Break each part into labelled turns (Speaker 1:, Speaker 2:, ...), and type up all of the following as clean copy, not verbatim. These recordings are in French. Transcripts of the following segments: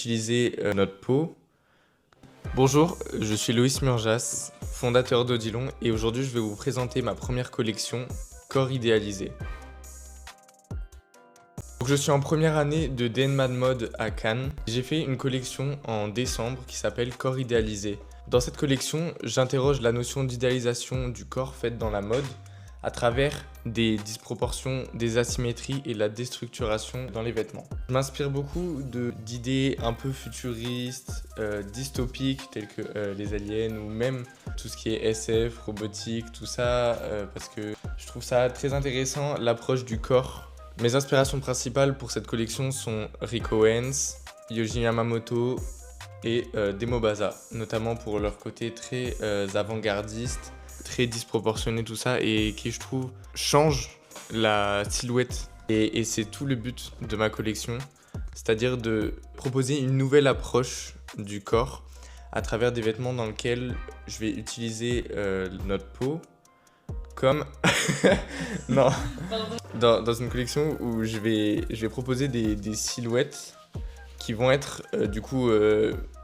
Speaker 1: Utiliser notre peau. Bonjour, je suis Loïs Murjas, fondateur d'Odilon et aujourd'hui je vais vous présenter ma première collection, Corps idéalisé. Donc, je suis en première année de DNMAD Mode à Cannes. J'ai fait une collection en décembre qui s'appelle Corps idéalisé. Dans cette collection, j'interroge la notion d'idéalisation du corps faite dans la mode à travers des disproportions, des asymétries et la déstructuration dans les vêtements. Je m'inspire beaucoup d'idées un peu futuristes, dystopiques, telles que les aliens ou même tout ce qui est SF, robotique, tout ça, parce que je trouve ça très intéressant, l'approche du corps. Mes inspirations principales pour cette collection sont Rick Owens, Yohji Yamamoto et Demo Basa, notamment pour leur côté très avant-gardiste, très disproportionné tout ça et qui je trouve change la silhouette et c'est tout le but de ma collection, c'est-à-dire de proposer une nouvelle approche du corps à travers des vêtements dans lesquels je vais utiliser notre peau comme non dans une collection où je vais proposer des silhouettes qui vont être du coup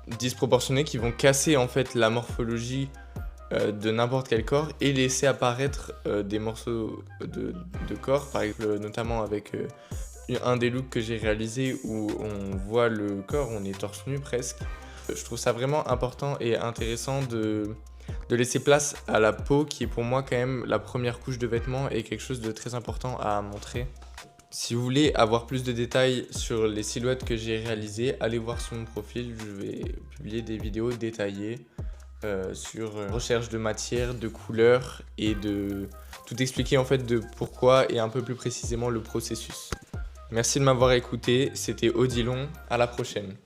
Speaker 1: disproportionnées, qui vont casser en fait la morphologie de n'importe quel corps et laisser apparaître des morceaux de corps, par exemple notamment avec un des looks que j'ai réalisé où on voit le corps, on est torse nu presque. Je trouve ça vraiment important et intéressant de laisser place à la peau qui est pour moi quand même la première couche de vêtements et quelque chose de très important à montrer. Si vous voulez avoir plus de détails sur les silhouettes que j'ai réalisées, allez voir sur mon profil, je vais publier des vidéos détaillées sur recherche de matière, de couleurs et de tout expliquer en fait de pourquoi et un peu plus précisément le processus. Merci de m'avoir écouté, c'était Odilon, à la prochaine.